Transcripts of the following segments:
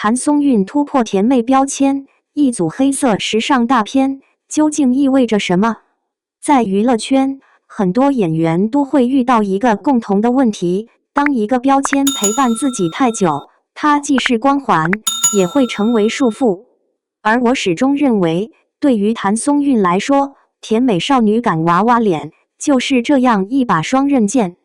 谭松韵突破甜妹标签，一组黑色时尚大片，究竟意味着什么？在娱乐圈，很多演员都会遇到一个共同的问题：当一个标签陪伴自己太久，它既是光环，也会成为束缚。而我始终认为，对于谭松韵来说，甜美少女感娃娃脸就是这样一把双刃剑。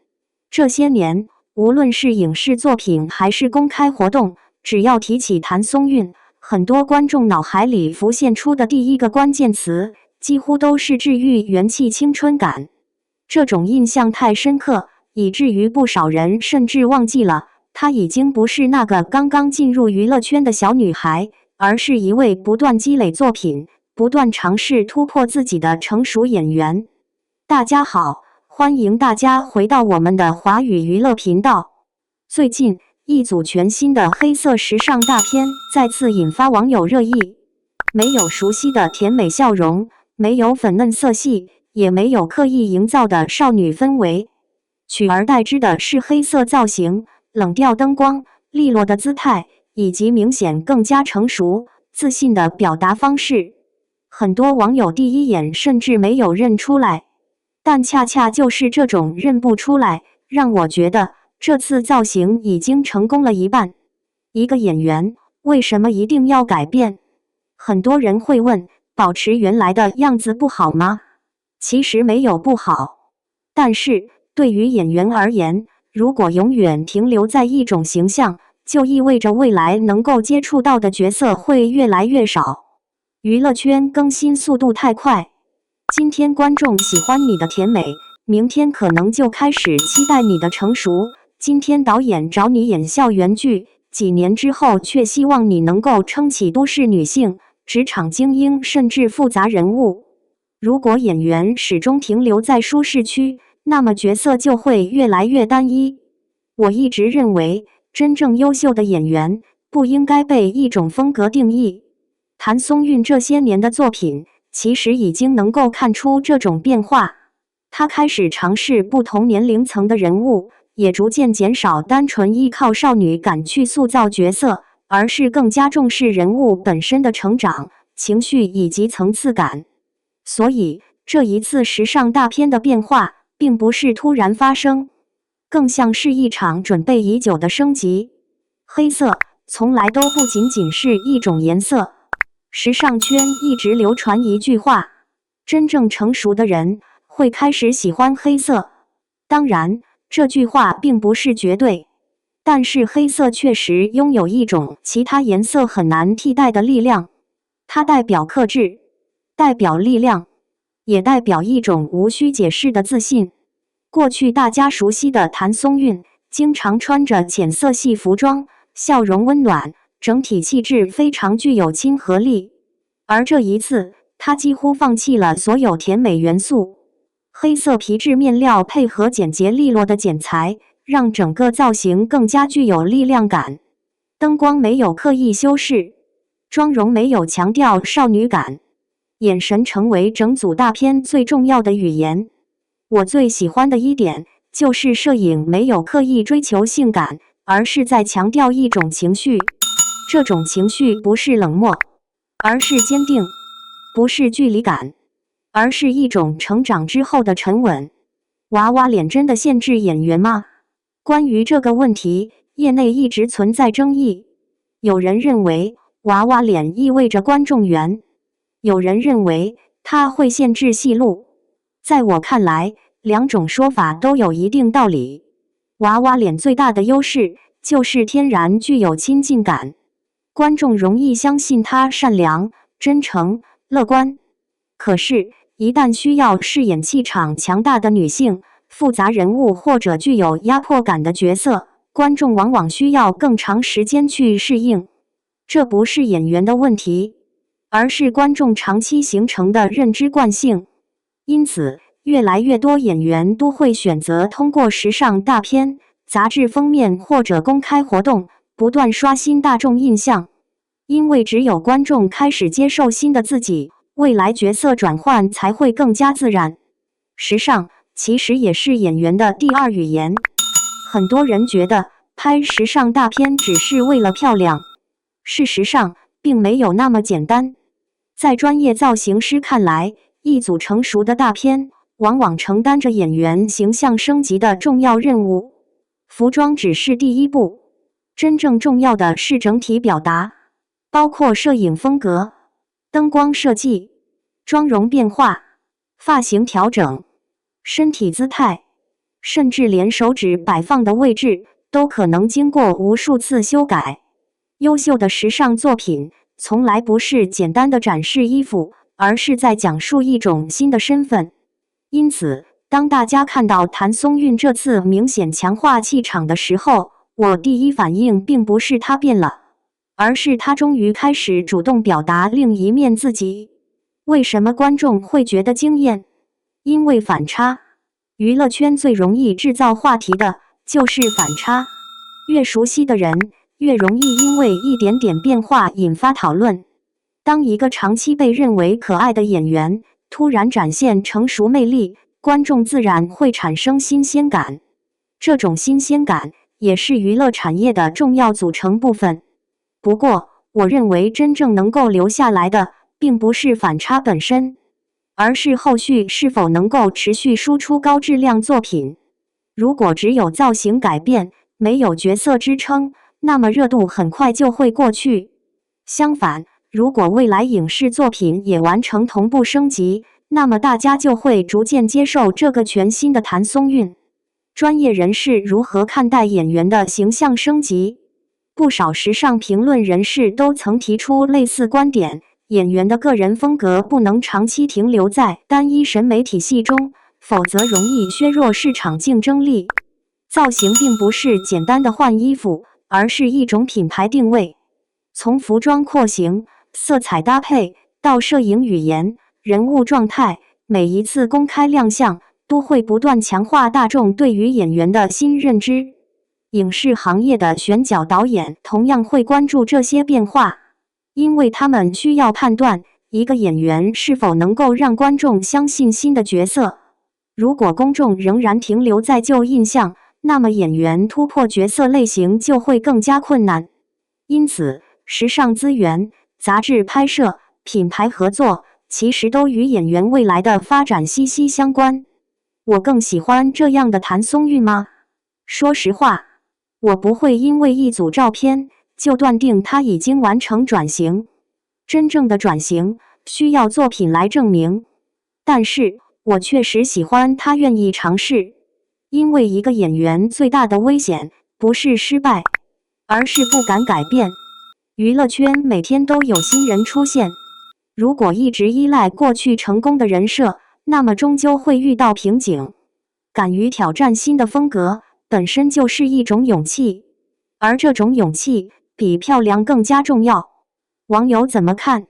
这些年，无论是影视作品还是公开活动，只要提起谭松韵，很多观众脑海里浮现出的第一个关键词，几乎都是治愈、元气、青春感。这种印象太深刻，以至于不少人甚至忘记了，她已经不是那个刚刚进入娱乐圈的小女孩，而是一位不断积累作品、不断尝试突破自己的成熟演员。大家好，欢迎大家回到我们的华语娱乐频道。最近，一组全新的黑色时尚大片再次引发网友热议。没有熟悉的甜美笑容，没有粉嫩色系，也没有刻意营造的少女氛围，取而代之的是黑色造型、冷调灯光、利落的姿态，以及明显更加成熟、自信的表达方式。很多网友第一眼甚至没有认出来，但恰恰就是这种认不出来，让我觉得这次造型已经成功了一半。一个演员为什么一定要改变？很多人会问，保持原来的样子不好吗？其实没有不好，但是对于演员而言，如果永远停留在一种形象，就意味着未来能够接触到的角色会越来越少。娱乐圈更新速度太快，今天观众喜欢你的甜美，明天可能就开始期待你的成熟。今天导演找你演校园剧，几年之后却希望你能够撑起都市女性、职场精英甚至复杂人物。如果演员始终停留在舒适区，那么角色就会越来越单一。我一直认为，真正优秀的演员不应该被一种风格定义。谭松韵这些年的作品其实已经能够看出这种变化。她开始尝试不同年龄层的人物，也逐渐减少单纯依靠少女感去塑造角色，而是更加重视人物本身的成长、情绪以及层次感。所以，这一次时尚大片的变化并不是突然发生，更像是一场准备已久的升级。黑色从来都不仅仅是一种颜色，时尚圈一直流传一句话：真正成熟的人会开始喜欢黑色。当然，这句话并不是绝对，但是黑色确实拥有一种其他颜色很难替代的力量。它代表克制，代表力量，也代表一种无需解释的自信。过去大家熟悉的谭松韵，经常穿着浅色系服装，笑容温暖，整体气质非常具有亲和力。而这一次，她几乎放弃了所有甜美元素，黑色皮质面料配合简洁利落的剪裁，让整个造型更加具有力量感。灯光没有刻意修饰，妆容没有强调少女感，眼神成为整组大片最重要的语言。我最喜欢的一点就是摄影没有刻意追求性感，而是在强调一种情绪。这种情绪不是冷漠，而是坚定；不是距离感，而是一种成长之后的沉稳。娃娃脸真的限制演员吗？关于这个问题，业内一直存在争议。有人认为娃娃脸意味着观众缘，有人认为它会限制戏路。在我看来，两种说法都有一定道理。娃娃脸最大的优势就是天然具有亲近感，观众容易相信她善良、真诚、乐观。可是，一旦需要饰演气场强大的女性、复杂人物或者具有压迫感的角色，观众往往需要更长时间去适应。这不是演员的问题，而是观众长期形成的认知惯性。因此，越来越多演员都会选择通过时尚大片、杂志封面或者公开活动，不断刷新大众印象。因为只有观众开始接受新的自己，未来角色转换才会更加自然。时尚其实也是演员的第二语言。很多人觉得拍时尚大片只是为了漂亮，事实上，并没有那么简单。在专业造型师看来，一组成熟的大片往往承担着演员形象升级的重要任务。服装只是第一步，真正重要的是整体表达，包括摄影风格、灯光设计、妆容变化、发型调整、身体姿态，甚至连手指摆放的位置都可能经过无数次修改。优秀的时尚作品从来不是简单的展示衣服，而是在讲述一种新的身份。因此，当大家看到谭松韵这次明显强化气场的时候，我第一反应并不是她变了，而是她终于开始主动表达另一面自己。为什么观众会觉得惊艳？因为反差。娱乐圈最容易制造话题的就是反差，越熟悉的人越容易因为一点点变化引发讨论。当一个长期被认为可爱的演员突然展现成熟魅力，观众自然会产生新鲜感。这种新鲜感也是娱乐产业的重要组成部分。不过，我认为真正能够留下来的，并不是反差本身，而是后续是否能够持续输出高质量作品。如果只有造型改变，没有角色支撑，那么热度很快就会过去。相反，如果未来影视作品也完成同步升级，那么大家就会逐渐接受这个全新的谭松韵。专业人士如何看待演员的形象升级？不少时尚评论人士都曾提出类似观点，演员的个人风格不能长期停留在单一审美体系中，否则容易削弱市场竞争力。造型并不是简单的换衣服，而是一种品牌定位。从服装廓形、色彩搭配到摄影语言、人物状态，每一次公开亮相都会不断强化大众对于演员的新认知。影视行业的选角导演同样会关注这些变化，因为他们需要判断一个演员是否能够让观众相信新的角色。如果公众仍然停留在旧印象，那么演员突破角色类型就会更加困难。因此，时尚资源、杂志拍摄、品牌合作，其实都与演员未来的发展息息相关。我更喜欢这样的谭松韵吗？说实话，我不会因为一组照片就断定他已经完成转型。真正的转型需要作品来证明。但是，我确实喜欢他愿意尝试。因为一个演员最大的危险不是失败，而是不敢改变。娱乐圈每天都有新人出现，如果一直依赖过去成功的人设，那么终究会遇到瓶颈。敢于挑战新的风格，本身就是一种勇气，而这种勇气比漂亮更加重要。网友怎么看？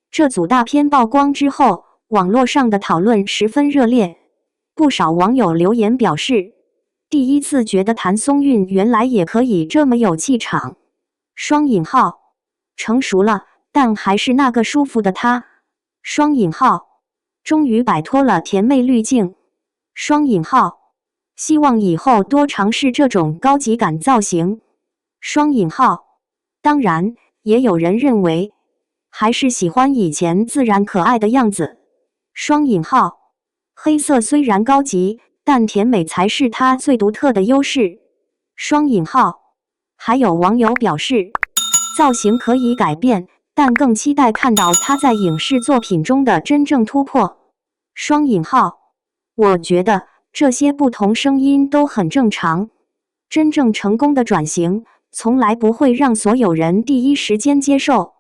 这组大片曝光之后，网络上的讨论十分热烈。不少网友留言表示，第一次觉得谭松韵原来也可以这么有气场。双引号，成熟了，但还是那个舒服的她。双引号，终于摆脱了甜妹滤镜。双引号，希望以后多尝试这种高级感造型。双引号，当然，也有人认为，还是喜欢以前自然可爱的样子。双引号。黑色虽然高级，但甜美才是它最独特的优势。双引号。还有网友表示，造型可以改变，但更期待看到它在影视作品中的真正突破。双引号。我觉得这些不同声音都很正常。真正成功的转型，从来不会让所有人第一时间接受，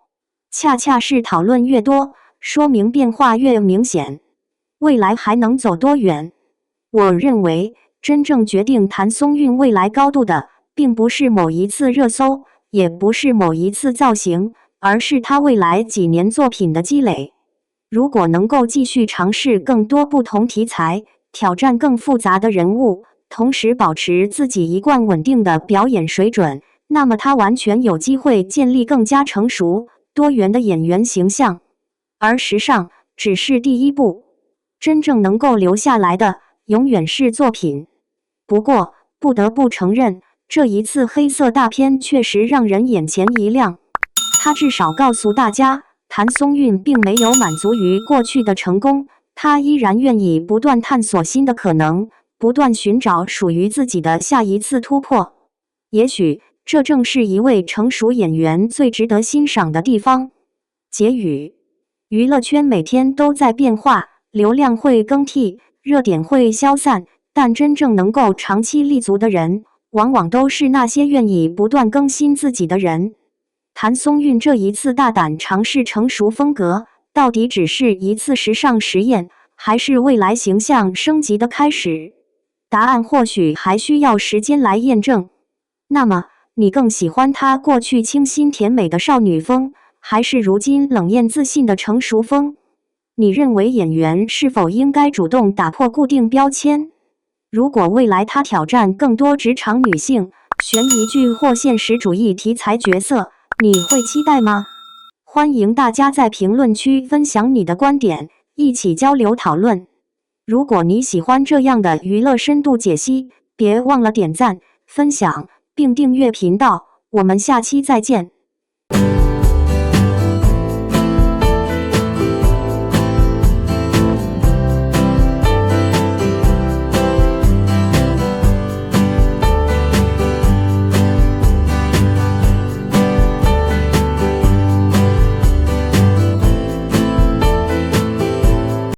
恰恰是讨论越多，说明变化越明显。未来还能走多远？我认为，真正决定谭松韵未来高度的，并不是某一次热搜，也不是某一次造型，而是她未来几年作品的积累。如果能够继续尝试更多不同题材，挑战更复杂的人物，同时保持自己一贯稳定的表演水准，那么她完全有机会建立更加成熟、多元的演员形象。而时尚只是第一步。真正能够留下来的，永远是作品。不过，不得不承认，这一次黑色大片确实让人眼前一亮。他至少告诉大家，谭松韵并没有满足于过去的成功，他依然愿意不断探索新的可能，不断寻找属于自己的下一次突破。也许，这正是一位成熟演员最值得欣赏的地方。结语：娱乐圈每天都在变化，流量会更替，热点会消散，但真正能够长期立足的人，往往都是那些愿意不断更新自己的人。谭松韵这一次大胆尝试成熟风格，到底只是一次时尚实验，还是未来形象升级的开始？答案或许还需要时间来验证。那么，你更喜欢她过去清新甜美的少女风，还是如今冷艳自信的成熟风？你认为演员是否应该主动打破固定标签？如果未来她挑战更多职场女性、悬疑剧或现实主义题材角色，你会期待吗？欢迎大家在评论区分享你的观点，一起交流讨论。如果你喜欢这样的娱乐深度解析，别忘了点赞、分享，并订阅频道。我们下期再见。